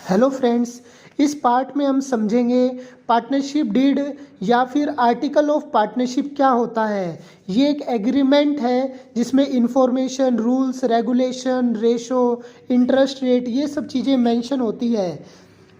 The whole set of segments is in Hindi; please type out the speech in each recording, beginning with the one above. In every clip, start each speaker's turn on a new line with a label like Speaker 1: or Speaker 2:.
Speaker 1: हेलो फ्रेंड्स, इस पार्ट में हम समझेंगे पार्टनरशिप डीड या फिर आर्टिकल ऑफ पार्टनरशिप क्या होता है। ये एक एग्रीमेंट है जिसमें information, rules, regulation, ratio, interest rate ये सब चीज़ें मेंशन होती है।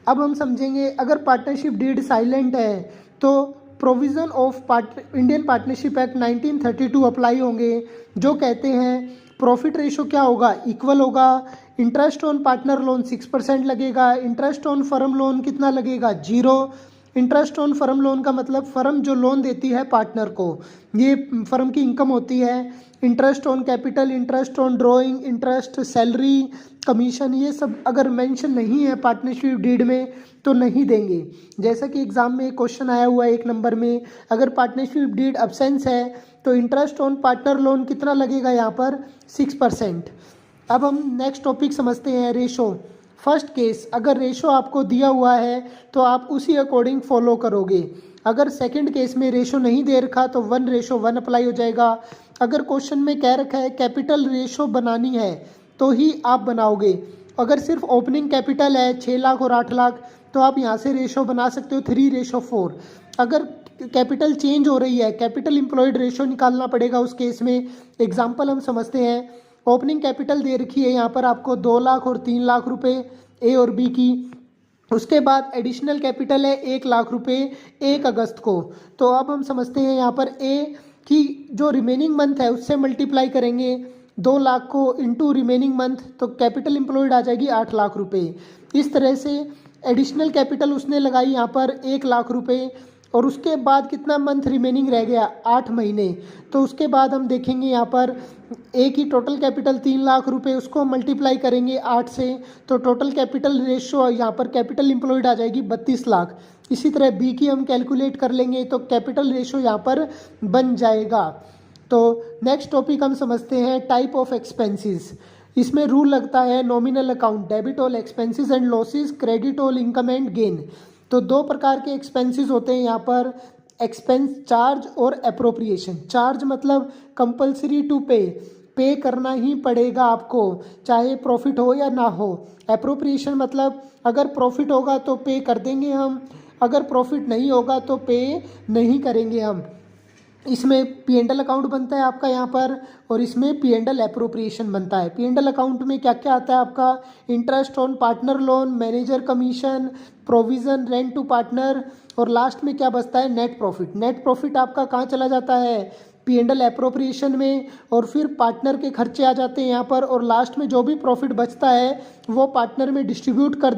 Speaker 1: अब हम समझेंगे अगर पार्टनरशिप डीड साइलेंट है तो provision of Indian partnership act 1932 apply होंगे, जो कहते हैं प्रॉफिट रेशो क्या होगा, इक्वल होगा। इंटरेस्ट ऑन पार्टनर लोन 6% लगेगा। इंटरेस्ट ऑन फर्म लोन कितना लगेगा, 0। इंटरेस्ट ऑन फर्म लोन का मतलब फर्म जो लोन देती है पार्टनर को, ये फर्म की इनकम होती है। Interest on capital, interest on drawing, interest, salary, commission, ये सब अगर मेंशन नहीं है पार्टनरशिप डीड में तो नहीं देंगे। जैसा कि एग्जाम में क्वेश्चन आया हुआ है 1 नंबर में, अगर पार्टनरशिप डीड अब्सेंस है तो इंटरेस्ट ऑन पार्टनर लोन कितना लगेगा, यहाँ पर 6%। अब हम नेक्स्ट टॉपिक समझते हैं, रेशो। फर्स्ट केस, अगर रेशो आपको दिया हुआ है तो आप उसी अकॉर्डिंग फॉलो करोगे। अगर सेकंड केस में रेशो नहीं दे रखा तो 1:1 अप्लाई हो जाएगा। अगर क्वेश्चन में कह रखा है कैपिटल रेशो बनानी है तो ही आप बनाओगे। अगर सिर्फ ओपनिंग कैपिटल है 6 लाख और 8 लाख तो आप यहाँ से रेशो बना सकते हो 3:4। अगर कैपिटल चेंज हो रही है, कैपिटल एम्प्लॉयड रेशो निकालना पड़ेगा उस केस में। एग्जाम्पल हम समझते हैं, ओपनिंग कैपिटल दे रखी है यहाँ पर आपको 2 लाख और 3 लाख रुपए ए और बी की। उसके बाद एडिशनल कैपिटल है 1 लाख रुपए 1 अगस्त को। तो अब हम समझते हैं यहाँ पर ए की जो रिमेनिंग मंथ है उससे मल्टीप्लाई करेंगे 2 लाख को इंटू रिमेनिंग मंथ, तो कैपिटल एम्प्लॉयड आ जाएगी 8 लाख रुपए। इस तरह से एडिशनल कैपिटल उसने लगाई यहाँ पर 1 लाख रुपए, और उसके बाद कितना मंथ रिमेनिंग रह गया, 8 महीने। तो उसके बाद हम देखेंगे यहाँ पर ए की टोटल कैपिटल 3 लाख रुपए, उसको मल्टीप्लाई करेंगे 8 से, तो टोटल कैपिटल रेशो यहाँ पर कैपिटल एम्प्लॉयड आ जाएगी 32 लाख। इसी तरह बी की हम कैलकुलेट कर लेंगे तो कैपिटल रेशो यहाँ पर बन जाएगा। तो नेक्स्ट टॉपिक हम समझते हैं टाइप ऑफ एक्सपेंसेस। इसमें रूल लगता है nominal account, debit all expenses and losses, credit all income and gain. तो 2 प्रकार के एक्सपेंसेस होते हैं यहाँ पर, एक्सपेंस चार्ज और अप्रोप्रिएशन। चार्ज मतलब कंपलसरी टू पे करना ही पड़ेगा आपको, चाहे प्रॉफिट हो या ना हो। अप्रोप्रिएशन मतलब अगर प्रॉफिट होगा तो पे कर देंगे हम, अगर प्रॉफिट नहीं होगा तो पे नहीं करेंगे हम। इसमें P&L अकाउंट बनता है आपका यहाँ पर, और इसमें P&L एप्रोप्रिएशन बनता है। P&L अकाउंट में क्या क्या आता है आपका, interest on partner loan, manager commission, provision, rent to partner, और लास्ट में क्या बचता है, नेट प्रॉफिट। नेट प्रॉफिट आपका कहाँ चला जाता है, P&L एप्रोप्रिएशन में, और फिर पार्टनर के खर्चे आ जाते हैं यहाँ पर, और लास्ट में जो भी प्रॉफिट बचता है वो पार्टनर में डिस्ट्रीब्यूट कर